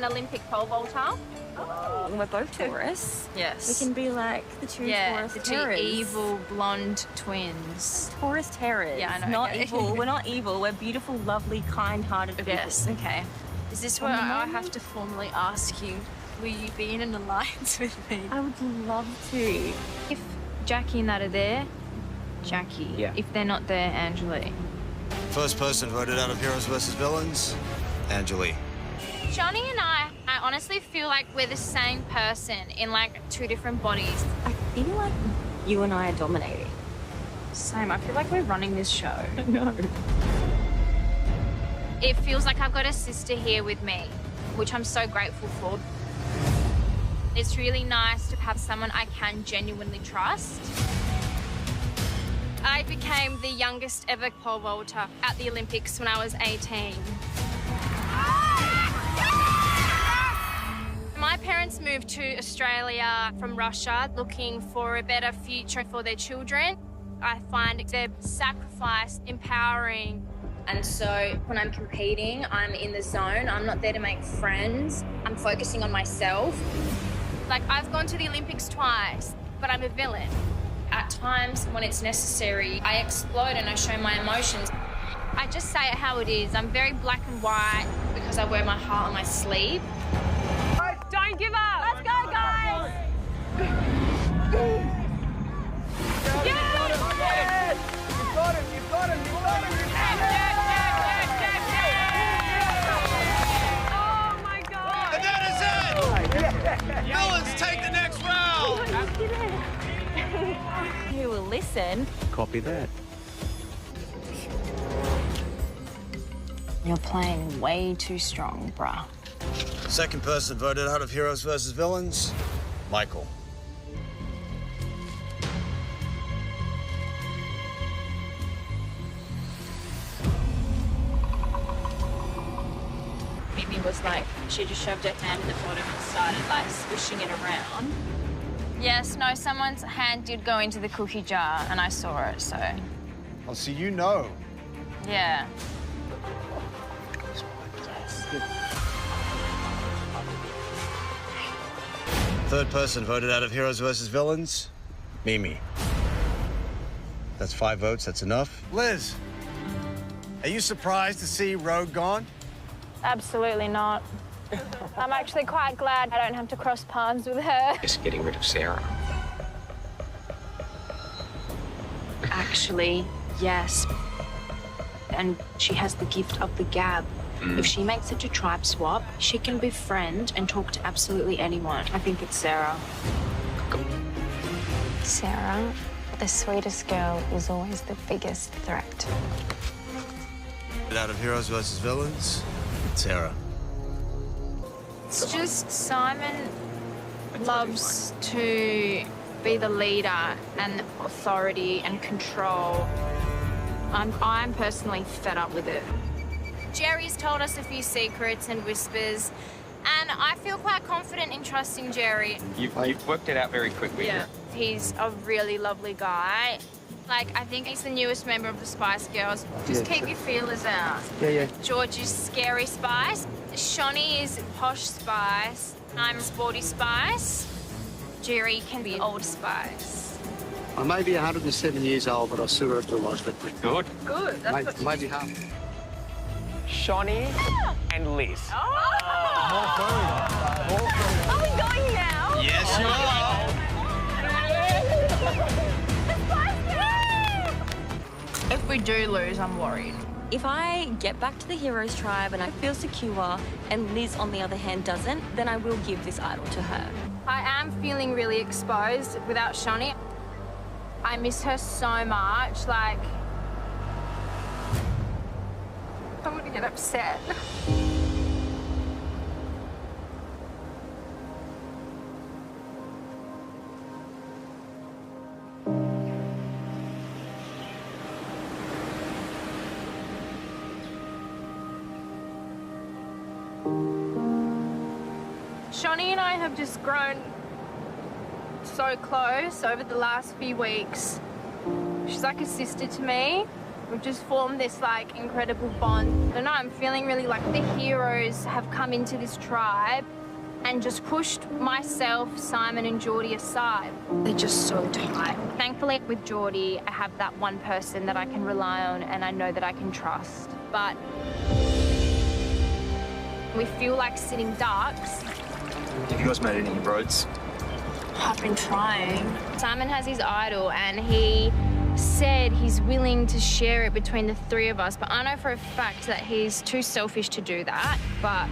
an Olympic pole vaulter. Oh. We're both Taurus. Yes. We can be like the two Taurus the terrors. two evil blonde twins. Taurus terrors. Yeah, I know. Not okay. evil. We're not evil. We're beautiful, lovely, kind-hearted people. Yes, okay. Is this where I have to formally ask you, will you be in an alliance with me? I would love to. If Jackie and that are there, Jackie. Yeah. If they're not there, Angeli. First person voted out of Heroes versus Villains, Angeli. Johnny and I honestly feel like we're the same person in like two different bodies. I feel like you and I are dominating. Same. I feel like we're running this show. No. It feels like I've got a sister here with me, which I'm so grateful for. It's really nice to have someone I can genuinely trust. I became the youngest ever pole vaulter at the Olympics when I was 18. My parents moved to Australia from Russia looking for a better future for their children. I find their sacrifice empowering. And so when I'm competing, I'm in the zone. I'm not there to make friends. I'm focusing on myself. Like, I've gone to the Olympics twice, but I'm a villain. At times when it's necessary, I explode and I show my emotions. I just say it how it is. I'm very black and white because I wear my heart on my sleeve. Don't give up. Let's go, guys. Yes! You've got him, you've got him, you've got him, you've got him! Oh, my God. And that is it! Villains take the next round! Who will listen? Copy that. You're playing way too strong, bruh. Second person voted out of Heroes versus Villains, Michael. Mimi was like, she just shoved her hand in the bottom and started like swishing it around. Yes, no, someone's hand did go into the cookie jar and I saw it, so. Oh, so you know. Yeah. Third person voted out of Heroes versus Villains, Mimi. That's 5 votes, that's enough. Liz, are you surprised to see Rogue gone? Absolutely not. I'm actually quite glad I don't have to cross paths with her. Just getting rid of Sarah. Actually, yes. And she has the gift of the gab. If she makes it a tribe swap, she can befriend and talk to absolutely anyone. I think it's Sarah. Sarah, the sweetest girl, is always the biggest threat. Out of Heroes versus Villains, Sarah. It's just Simon loves to be the leader and authority and control. I'm personally fed up with it. Jerry's told us a few secrets and whispers, and I feel quite confident in trusting Jerry. You've worked it out very quickly. Yeah. He's a really lovely guy. Like, I think he's the newest member of the Spice Girls. Just keep your feelers out. Yeah. George is scary Spice. Shawnee is posh Spice. I'm sporty Spice. Jerry can be old Spice. I may be 107 years old, but I still got to like it. Good. Good. That's what Maybe half. Shawnee and Liz. Are we going now? Yes, you are. If we do lose, I'm worried. If I get back to the Heroes tribe and I feel secure and Liz, on the other hand, doesn't, then I will give this idol to her. I am feeling really exposed without Shawnee. I miss her so much, like... I'm gonna get upset. Shawnee and I have just grown so close over the last few weeks. She's like a sister to me. We've just formed this, like, incredible bond. I don't know, I'm feeling really like the heroes have come into this tribe and just pushed myself, Simon and Geordie aside. They're just so tight. Thankfully, with Geordie, I have that one person that I can rely on and I know that I can trust. But we feel like sitting ducks. Have you guys made any inroads? I've been trying. Simon has his idol and he said he's willing to share it between the three of us, but I know for a fact that he's too selfish to do that. But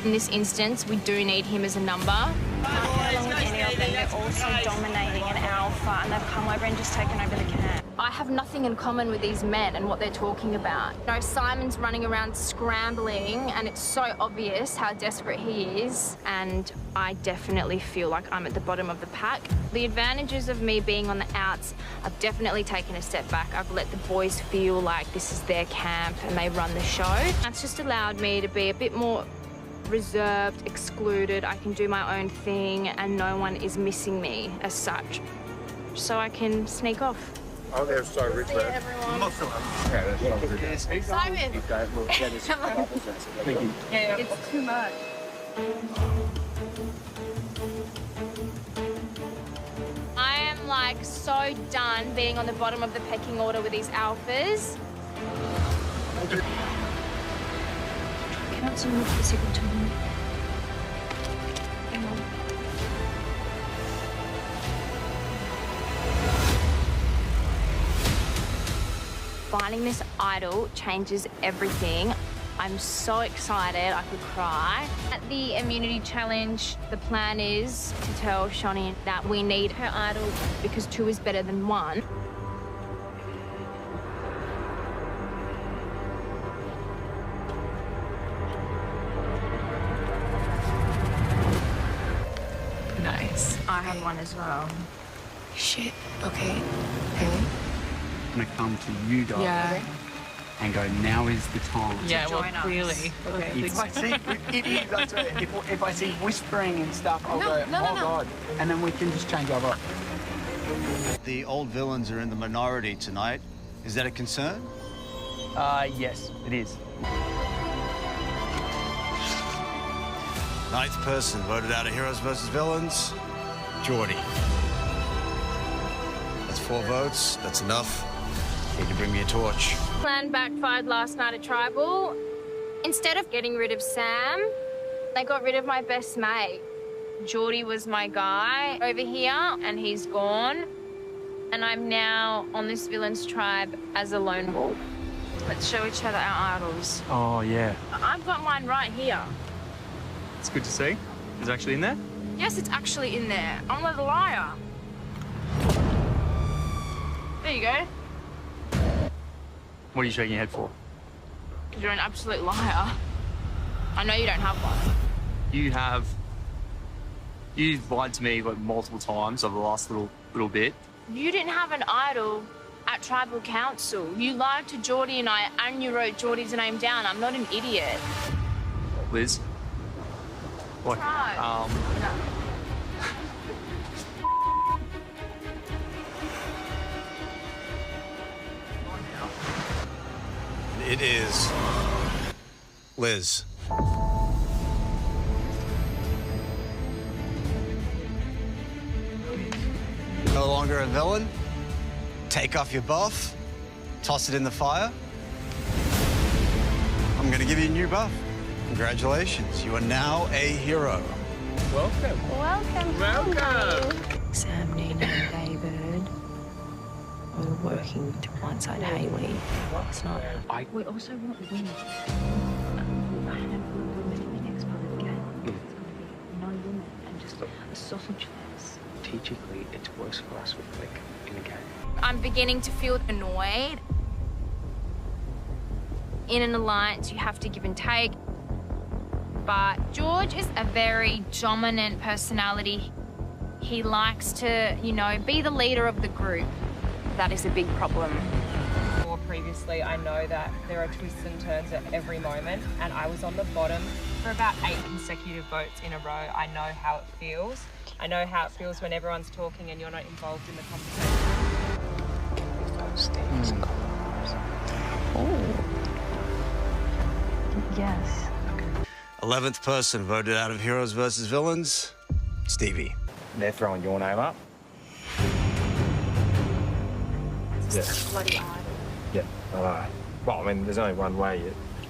in this instance, we do need him as a number. Along with any of them, they're also dominating an alpha, and they've come over and just taken over the camp. I have nothing in common with these men and what they're talking about. You know, Simon's running around scrambling, and it's so obvious how desperate he is, and I definitely feel like I'm at the bottom of the pack. The advantages of me being on the outs, I've definitely taken a step back. I've let the boys feel like this is their camp and they run the show. That's just allowed me to be a bit more reserved, excluded. I can do my own thing and no one is missing me as such. So I can sneak off. Oh, they're so rich, man. Simon! Yeah, it's too much. I am like so done being on the bottom of the pecking order with these alphas. Can't someone look physical to me? Finding this idol changes everything. I'm so excited, I could cry. At the immunity challenge, the plan is to tell Shani that we need her idol because 2 is better than 1. Nice. I have 1 as well. Shit. Okay. Okay. I'm gonna come to you guys and go, now is the time. Yeah, well, clearly. Okay. If I see, if I see whispering and stuff, I'll go, God. And then we can just change over. The old villains are in the minority tonight. Is that a concern? Yes, it is. 9th person voted out of Heroes versus Villains, Geordie. That's 4 votes. That's enough. Need to bring me a torch. Plan backfired last night at Tribal. Instead of getting rid of Sam, they got rid of my best mate. Geordie was my guy over here, and he's gone. And I'm now on this villain's tribe as a lone wolf. Let's show each other our idols. Oh, yeah. I've got mine right here. It's good to see. Is it actually in there? Yes, it's actually in there. I'm not a liar. There you go. What are you shaking your head for? You're an absolute liar. I know you don't have one. You've lied to me like multiple times over the last little bit. You didn't have an idol at Tribal Council. You lied to Geordie and I, and you wrote Geordie's name down. I'm not an idiot. Liz? What? Right. It is Liz. No longer a villain? Take off your buff, toss it in the fire. I'm gonna give you a new buff. Congratulations, you are now a hero. Welcome. Welcome. Sam, Nina, and David are working to blindside Hayley. It's not. We also want women. I have women in the next part of the game. It's going to be no women and just a sausage fest. Strategically, it works for us with like in a game. I'm beginning to feel annoyed. In an alliance, you have to give and take. But George is a very dominant personality. He likes to, you know, be the leader of the group. That is a big problem. More previously, I know that there are twists and turns at every moment, and I was on the bottom for about 8 consecutive votes in a row. I know how it feels. I know how it feels when everyone's talking and you're not involved in the conversation. Oh. Yes. 11th person voted out of Heroes versus Villains, Stevie. They're throwing your name up. Yeah. Bloody idol. Yeah. Well, I mean, there's only one way.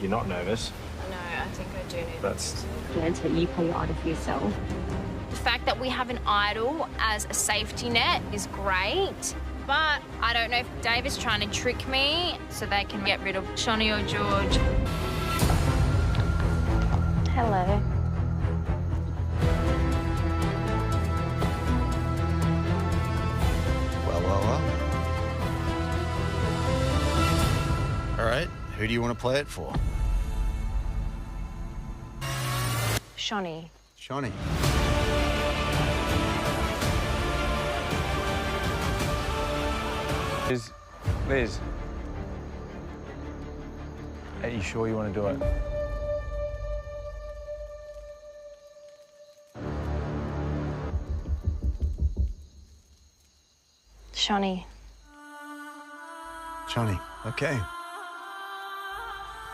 You're not nervous. No, I think I do need That's. Plans that you play your idol for yourself. The fact that we have an idol as a safety net is great, but I don't know if Dave is trying to trick me so they can get rid of Shani or George. Hello. Well. All right, who do you want to play it for? Shani. Shawnee. Liz. Are you sure you want to do it? Shani. Shawnee, okay.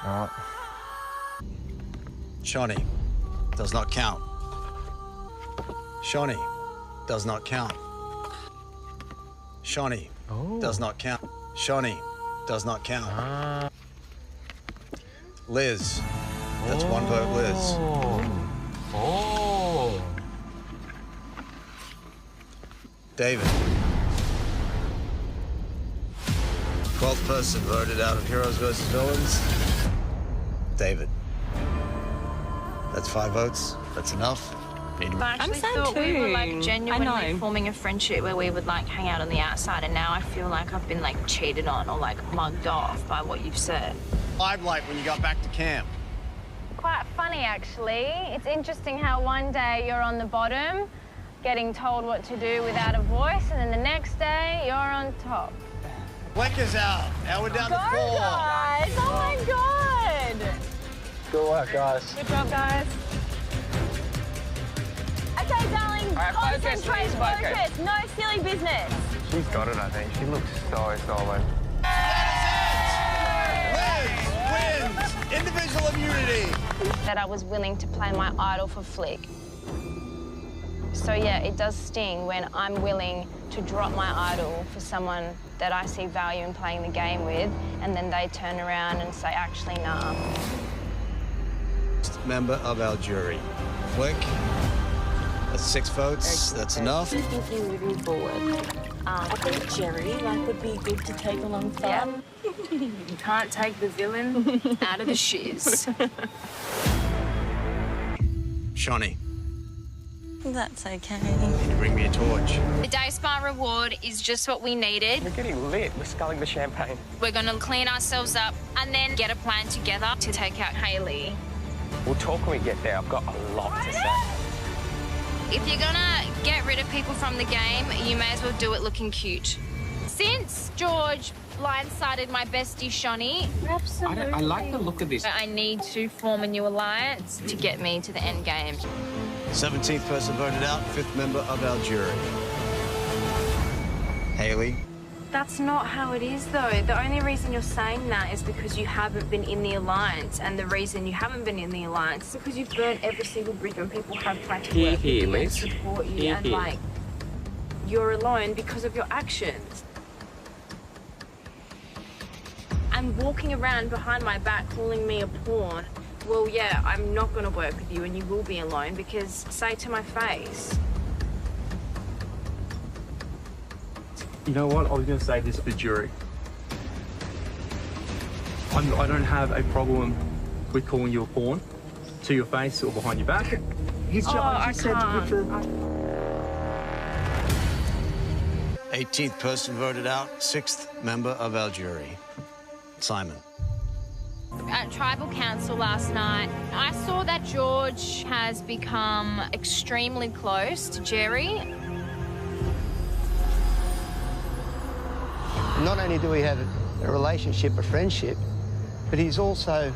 All right. Shawnee, does not count. Shawnee, does not count. Shawnee, does not count. Shawnee, does not count. Liz, that's one vote, Liz. Oh. David. 12th person voted out of Heroes versus Villains, David. That's 5 votes. That's enough. I actually thought we were like genuinely forming a friendship where we would like hang out on the outside, and now I feel like I've been like cheated on or like mugged off by what you've said. I'd like when you got back to camp. Quite funny, actually. It's interesting how one day you're on the bottom, getting told what to do without a voice, and then the next day you're on top. Blinker's out. Now we're down to 4. Guys! Oh my God! Good work, guys. Good job, guys. Okay, darling, concentrate, focus. No silly business. She's got it, I think. She looks so solid. Liz wins individual immunity. That I was willing to play my idol for flick. So yeah, it does sting when I'm willing to drop my idol for someone that I see value in playing the game with, and then they turn around and say, actually, nah. Member of our jury. Flick. That's 6 votes. That's enough. What do you think you're moving forward? I think Jerry would be good to take alongside. You can't take the villain out of the shiz. Shawnee, That's okay. can you bring me a torch? The day spa reward is just what we needed. We're getting lit. We're sculling the champagne. We're going to clean ourselves up and then get a plan together to take out Hayley. We'll talk when we get there. I've got a lot to say. If you're gonna get rid of people from the game, you may as well do it looking cute. Since George blindsided my bestie, Shani, I like the look of this. I need to form a new alliance to get me to the end game. 17th person voted out. 5th member of our jury. Hayley. That's not how it is, though. The only reason you're saying that is because you haven't been in the Alliance, and the reason you haven't been in the Alliance is because you've burnt every single bridge when people have tried to work with you and support you, and, like, you're alone because of your actions. And walking around behind my back calling me a pawn, well, yeah, I'm not going to work with you and you will be alone because, say to my face. You know what? I was going to say this to the jury. I don't have a problem with calling you a pawn to your face or behind your back. I can't. 18th person voted out. 6th member of our jury. Simon. At Tribal Council last night, I saw that George has become extremely close to Jerry. Not only do we have a relationship, a friendship, but he's also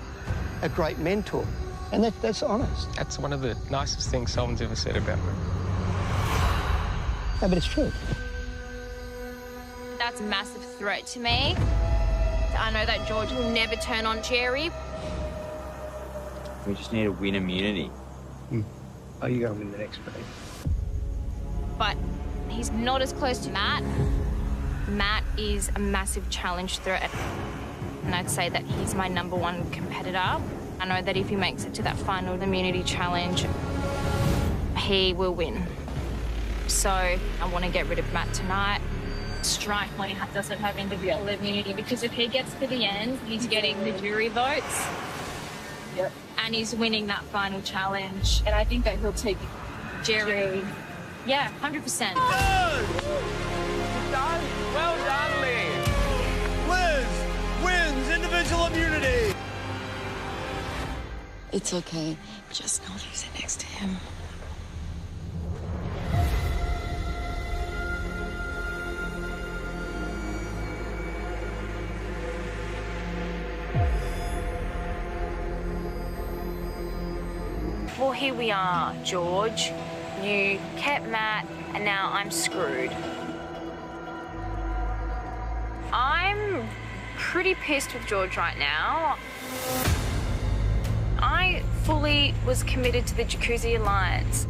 a great mentor. And that's honest. That's one of the nicest things someone's ever said about me. No, but it's true. That's a massive threat to me. I know that George will never turn on Jerry. We just need to win immunity. Oh, you go win the next fight. But he's not as close to Matt. Matt is a massive challenge threat. And I'd say that he's my #1 competitor. I know that if he makes it to that final immunity challenge, he will win. So I want to get rid of Matt tonight. Strike when he doesn't have individual immunity, because if he gets to the end, he's getting the jury votes. Yep. And he's winning that final challenge. And I think that he'll take Jerry. Yeah, 100%. Done. Well done, Liz. Liz wins individual immunity. It's okay. Just know who's next to him. Well, here we are, George. You kept Matt, and now I'm screwed. I'm pretty pissed with George right now. I fully was committed to the Jacuzzi Alliance,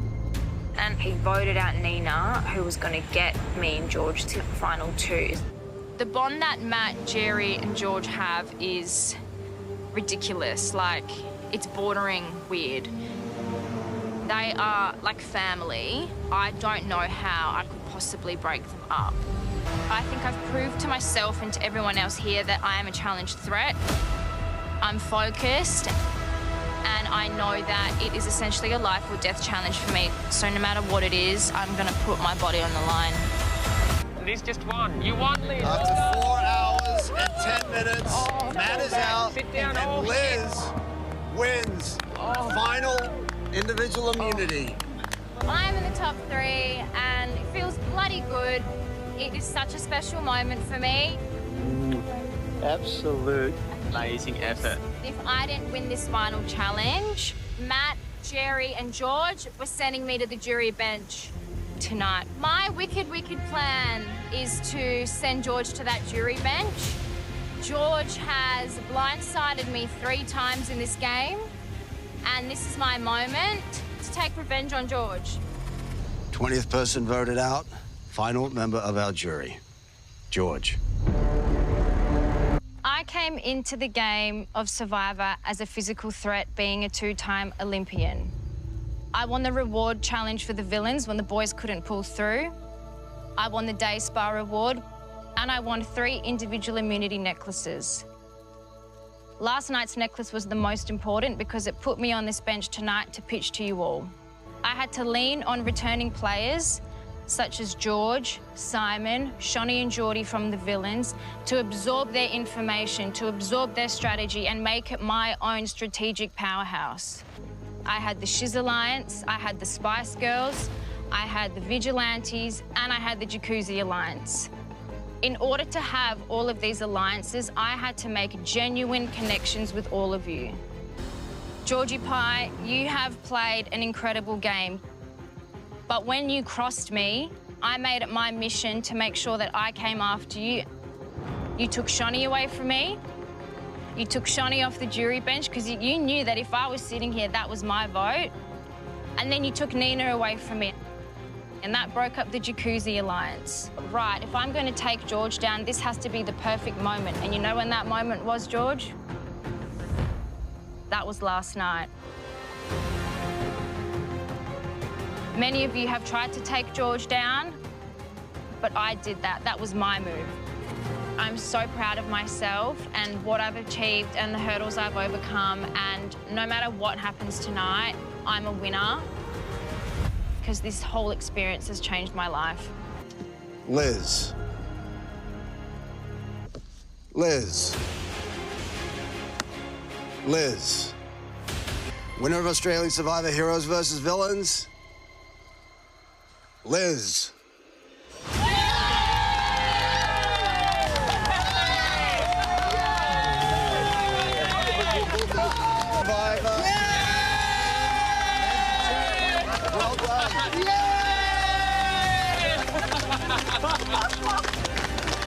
and he voted out Nina, who was going to get me and George to the final 2. The bond that Matt, Jerry, and George have is ridiculous. Like, it's bordering weird. They are like family. I don't know how I could possibly break them up. I think I've proved to myself and to everyone else here that I am a challenge threat. I'm focused, and I know that it is essentially a life or death challenge for me. So no matter what it is, I'm gonna put my body on the line. Liz just won. You won, Liz. After 4 hours and 10 minutes, Matt is out, Sit down. and Liz wins final individual immunity. I'm in the top 3, and it feels bloody good. It is such a special moment for me. Absolute. Amazing effort. If I didn't win this final challenge, Matt, Jerry, and George were sending me to the jury bench tonight. My wicked, wicked plan is to send George to that jury bench. George has blindsided me 3 times in this game, and this is my moment to take revenge on George. 20th person voted out. Final member of our jury, George. I came into the game of Survivor as a physical threat, being a 2-time Olympian. I won the reward challenge for the villains when the boys couldn't pull through. I won the day spa reward, and I won 3 individual immunity necklaces. Last night's necklace was the most important because it put me on this bench tonight to pitch to you all. I had to lean on returning players such as George, Simon, Shonny and Geordie from the villains to absorb their information, to absorb their strategy and make it my own strategic powerhouse. I had the Shiz Alliance, I had the Spice Girls, I had the Vigilantes, and I had the Jacuzzi Alliance. In order to have all of these alliances, I had to make genuine connections with all of you. Georgie Pie, you have played an incredible game. But when you crossed me, I made it my mission to make sure that I came after you. You took Shonny away from me. You took Shonny off the jury bench because you knew that if I was sitting here, that was my vote. And then you took Nina away from me. And that broke up the Jacuzzi Alliance. Right, if I'm going to take George down, this has to be the perfect moment. And you know when that moment was, George? That was last night. Many of you have tried to take George down, but I did that. That was my move. I'm so proud of myself and what I've achieved and the hurdles I've overcome, and no matter what happens tonight, I'm a winner because this whole experience has changed my life. Liz. Liz. Liz. Winner of Australian Survivor Heroes versus Villains, Liz.